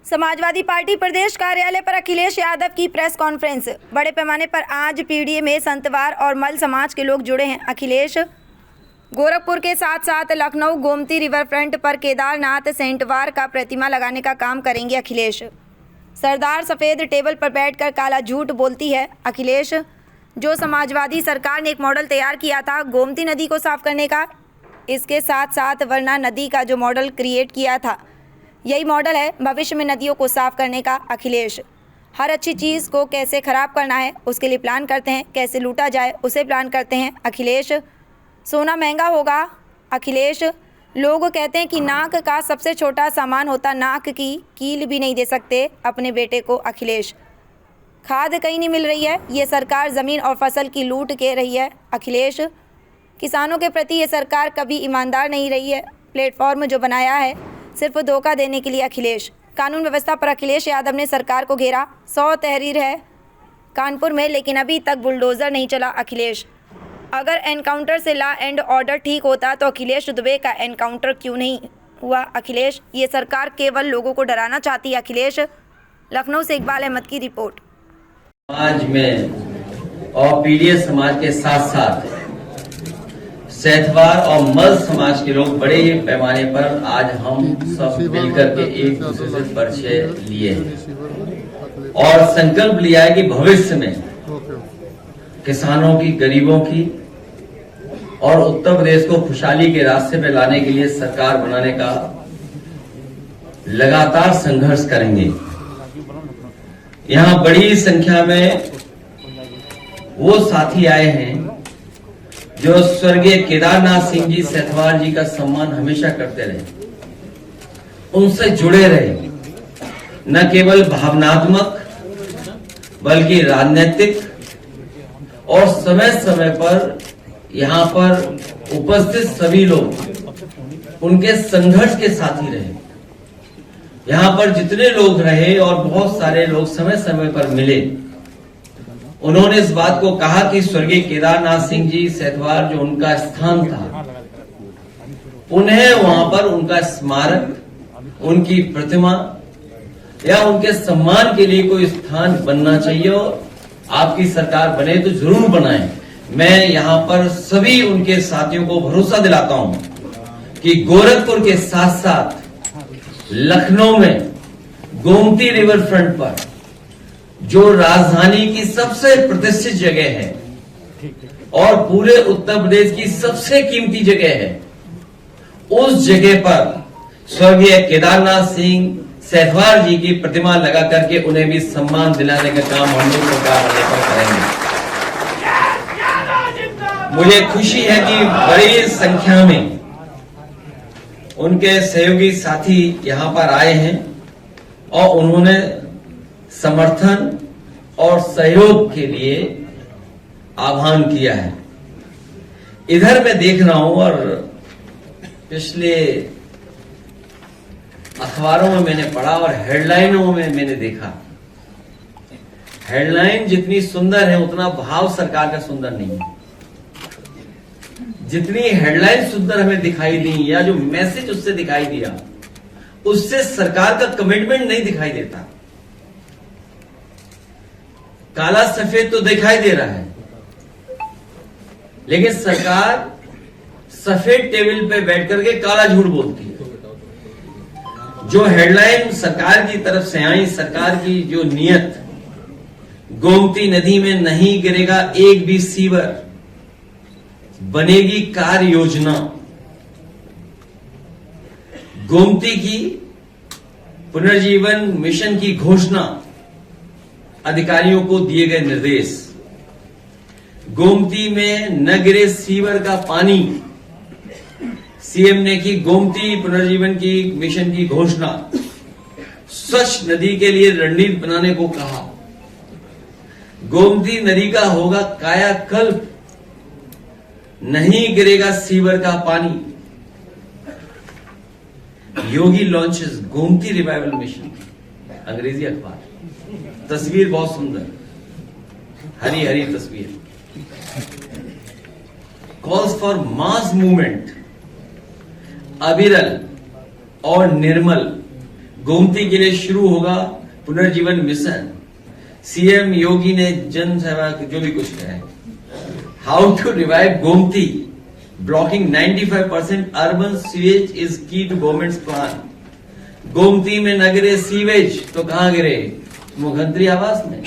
Samajwadi party प्रदेश कार्यालय पर अखिलेश यादव की प्रेस कॉन्फ्रेंस। बड़े पैमाने पर आज पीडीए में संतवार और मल समाज के लोग जुड़े हैं। अखिलेश गोरखपुर के साथ साथ लखनऊ गोमती रिवर फ्रंट पर केदारनाथ सेंटवार का प्रतिमा लगाने का काम करेंगे। अखिलेश सरदार सफ़ेद टेबल पर बैठकर काला झूठ बोलती है। अखिलेश जो समाजवादी सरकार ने एक मॉडल तैयार किया था गोमती नदी को साफ करने का, इसके साथ साथ वरना नदी का जो मॉडल क्रिएट किया था यही मॉडल है भविष्य में नदियों को साफ करने का। अखिलेश हर अच्छी चीज़ को कैसे ख़राब करना है उसके लिए प्लान करते हैं, कैसे लूटा जाए उसे प्लान करते हैं। अखिलेश सोना महंगा होगा। अखिलेश लोग कहते हैं कि नाक का सबसे छोटा सामान होता, नाक की कील भी नहीं दे सकते अपने बेटे को। अखिलेश खाद कहीं नहीं मिल रही है, ये सरकार ज़मीन और फसल की लूट के रही है। अखिलेश किसानों के प्रति ये सरकार कभी ईमानदार नहीं रही है, प्लेटफॉर्म जो बनाया है सिर्फ धोखा देने के लिए। अखिलेश कानून व्यवस्था पर अखिलेश यादव ने सरकार को घेरा। 100 तहरीर है कानपुर में लेकिन अभी तक बुलडोज़र नहीं चला। अखिलेश अगर एनकाउंटर से लॉ एंड ऑर्डर ठीक होता तो अखिलेश दुबे का एनकाउंटर क्यों नहीं हुआ। अखिलेश ये सरकार केवल लोगों को डराना चाहती है। अखिलेश लखनऊ से इकबाल अहमद की रिपोर्ट। समाज में और पीडीए समाज के साथ साथ सैथवार और मल समाज के लोग बड़े पैमाने पर आज हम सब मिलकर के एक दूसरे से परिचय लिए और संकल्प लिया है कि भविष्य में किसानों की, गरीबों की और उत्तर प्रदेश को खुशहाली के रास्ते पे लाने के लिए सरकार बनाने का लगातार संघर्ष करेंगे। यहाँ बड़ी संख्या में वो साथी आए हैं जो स्वर्गीय केदारनाथ सिंह जी सैथवार जी का सम्मान हमेशा करते रहे, उनसे जुड़े रहे, न केवल भावनात्मक बल्कि राजनीतिक, और समय समय पर यहाँ पर उपस्थित सभी लोग उनके संघर्ष के साथी रहे। यहाँ पर जितने लोग रहे और बहुत सारे लोग समय समय पर मिले, उन्होंने इस बात को कहा कि स्वर्गीय केदारनाथ सिंह जी सैथवार जो उनका स्थान था, उन्हें वहां पर उनका स्मारक, उनकी प्रतिमा या उनके सम्मान के लिए कोई स्थान बनना चाहिए और आपकी सरकार बने तो जरूर बनाएं। मैं यहाँ पर सभी उनके साथियों को भरोसा दिलाता हूं कि गोरखपुर के साथ साथ लखनऊ में गोमती रिवर फ्रंट पर जो राजधानी की सबसे प्रतिष्ठित जगह है और पूरे उत्तर प्रदेश की सबसे कीमती जगह है, उस जगह पर स्वर्गीय केदारनाथ सिंह सैथवार जी की प्रतिमा लगा करके उन्हें भी सम्मान दिलाने का काम हम लोग सरकार बनने पर करेंगे। मुझे खुशी है कि बड़ी संख्या में उनके सहयोगी साथी यहां पर आए हैं और उन्होंने समर्थन और सहयोग के लिए आह्वान किया है। इधर मैं देख रहा हूं और पिछले अखबारों में मैंने पढ़ा और हेडलाइनों में मैंने देखा, हेडलाइन जितनी सुंदर है उतना भाव सरकार का सुंदर नहीं है। जितनी हेडलाइन सुंदर हमें दिखाई दी या जो मैसेज उससे दिखाई दिया, उससे सरकार का कमिटमेंट नहीं दिखाई देता। काला सफेद तो दिखाई दे रहा है, लेकिन सरकार सफेद टेबल पे बैठ करके काला झूठ बोलती है। जो हेडलाइन सरकार की तरफ से आई, सरकार की जो नियत, गोमती नदी में नहीं गिरेगा एक भी सीवर, बनेगी कार्य योजना, गोमती की पुनर्जीवन मिशन की घोषणा, अधिकारियों को दिए गए निर्देश, गोमती में न गिरे सीवर का पानी, सीएम ने की गोमती पुनर्जीवन की मिशन की घोषणा, स्वच्छ नदी के लिए रणनीति बनाने को कहा, गोमती नदी का होगा कायाकल्प, नहीं गिरेगा सीवर का पानी। योगी लॉन्चेस गोमती रिवाइवल मिशन, अंग्रेजी अखबार, तस्वीर बहुत सुंदर, हरी हरी तस्वीर। कॉल्स फॉर मास मूवमेंट, अविरल और निर्मल गोमती के लिए शुरू होगा पुनर्जीवन मिशन। सीएम योगी ने जन सेवा जो भी कुछ कहा है, how to revive Gomti, blocking 95% urban sewage is key to government's plan. Gomti में न गिरे सीवेज तो कहां गिरे? मुख्यमंत्री आवास में।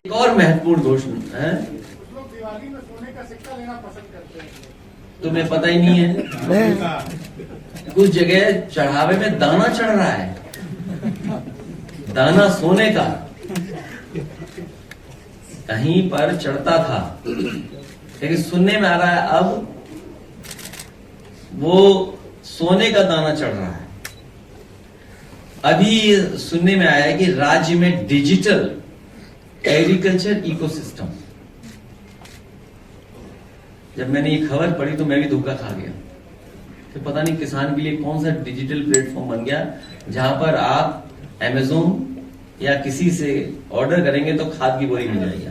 एक और महत्वपूर्ण घोषणा है, दिवाली में सोने का सिक्का लेना पसंद करते हैं। तुम्हें पता ही नहीं है, कुछ जगह चढ़ावे में दाना चढ़ रहा है, दाना सोने का कहीं पर चढ़ता था, लेकिन सुनने में आ रहा है अब वो सोने का दाना चढ़ रहा है। अभी सुनने में आया है कि राज्य में डिजिटल एग्रीकल्चर इकोसिस्टम, जब मैंने ये खबर पढ़ी तो मैं भी धोखा खा गया कि पता नहीं किसान के लिए कौन सा डिजिटल प्लेटफॉर्म बन गया जहां पर आप अमेज़न या किसी से ऑर्डर करेंगे तो खाद की बोरी मिल जाएगी।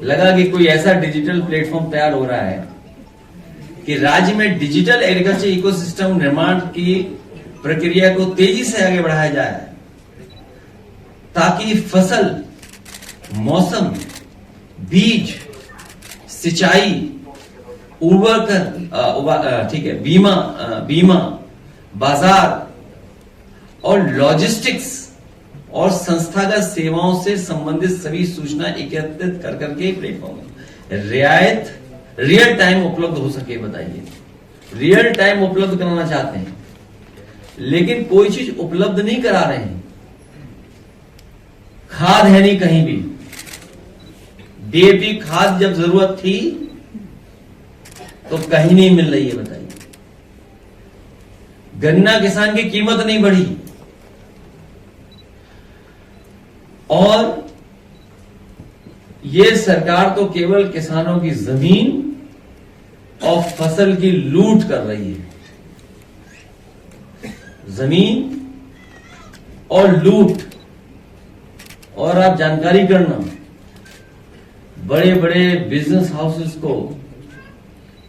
लगा कि कोई ऐसा डिजिटल प्लेटफॉर्म तैयार हो रहा है कि राज्य में डिजिटल एग्रीकल्चर इकोसिस्टम निर्माण की प्रक्रिया को तेजी से आगे बढ़ाया जाए ताकि फसल, मौसम, बीज, सिंचाई, उर्वरक, ठीक है, बीमा, बाजार और लॉजिस्टिक्स और संस्थागत सेवाओं से संबंधित सभी सूचना एकत्रित कर करके प्लेटफॉर्म रियल टाइम उपलब्ध हो सके। बताइए, रियल टाइम उपलब्ध कराना चाहते हैं लेकिन कोई चीज उपलब्ध नहीं करा रहे हैं। खाद है नहीं कहीं भी, डीएपी खाद जब जरूरत थी तो कहीं नहीं मिल रही है। बताइए, गन्ना किसान की कीमत नहीं बढ़ी और ये सरकार तो केवल किसानों की जमीन और फसल की लूट कर रही है। जमीन और लूट। और आप जानकारी करना, बड़े बड़े बिजनेस हाउसेस को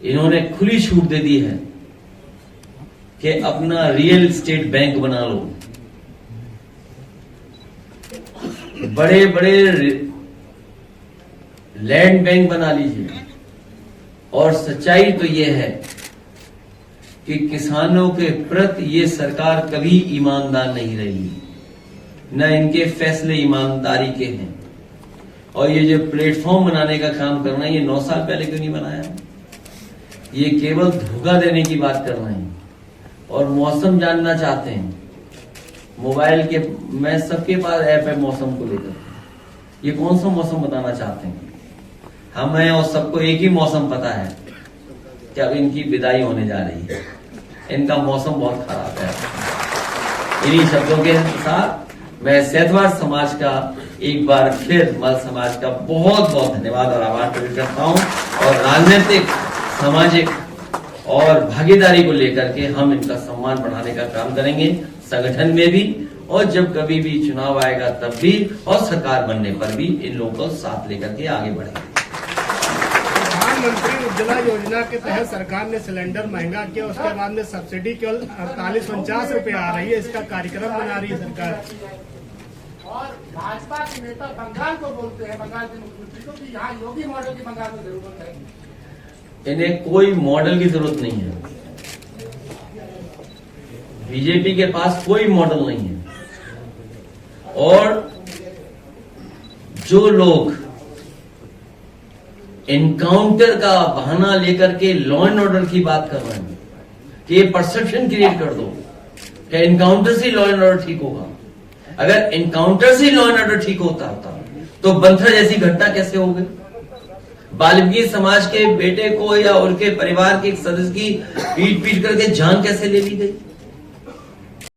इन्होंने खुली छूट दे दी है कि अपना रियल एस्टेट बैंक बना लो। बड़े बड़े लैंड बैंक बना लीजिए। और सच्चाई तो यह है कि किसानों के प्रति ये सरकार कभी ईमानदार नहीं रही, न इनके फैसले ईमानदारी के हैं। और ये जो प्लेटफॉर्म बनाने का काम करना है, ये 9 साल पहले क्यों नहीं बनाया? ये केवल धोखा देने की बात कर रहे हैं और मौसम जानना चाहते हैं। मोबाइल के, मैं सबके पास ऐप है मौसम को लेकर, ये कौन सा मौसम बताना चाहते हैं? हमें और सबको एक ही मौसम पता है कि अब इनकी विदाई होने जा रही है, इनका मौसम बहुत खराब है। इन्हीं शब्दों के साथ मैं सेतवार समाज का एक बार फिर मल समाज का बहुत बहुत धन्यवाद और आभार प्रकट करता हूं। और राजनीतिक, सामाजिक और भागीदारी को लेकर के हम इनका सम्मान बढ़ाने का काम करेंगे, संगठन में भी, और जब कभी भी चुनाव आएगा तब भी, और सरकार बनने पर भी इन लोगों को साथ लेकर के आगे बढ़ेंगे। प्रधानमंत्री उज्ज्वला योजना के तहत सरकार ने सिलेंडर महंगा किया, उसके बाद में सब्सिडी केवल 48-49 रुपए आ रही है। इसका कार्यक्रम बना रही है सरकार। और भाजपा के नेता बंगाल को बोलते हैं, बंगाल के मुख्यमंत्री को, कि यहाँ योगी मॉडल की बंगाल में जरूरत है। इन्हें कोई मॉडल की जरूरत नहीं है। बीजेपी के पास कोई मॉडल नहीं है। और जो लोग एनकाउंटर का बहाना लेकर के लॉ एंड ऑर्डर की बात कर रहे हैं कि ये परसेप्शन क्रिएट कर दो कि एनकाउंटर से लॉ एंड ऑर्डर ठीक होगा। अगर एनकाउंटर से लॉ एंड ऑर्डर ठीक होता तो बंथर जैसी घटना कैसे हो गई? वाल्मीकि समाज के बेटे को या उनके परिवार के एक सदस्य की पीट करके जान कैसे ले ली गई?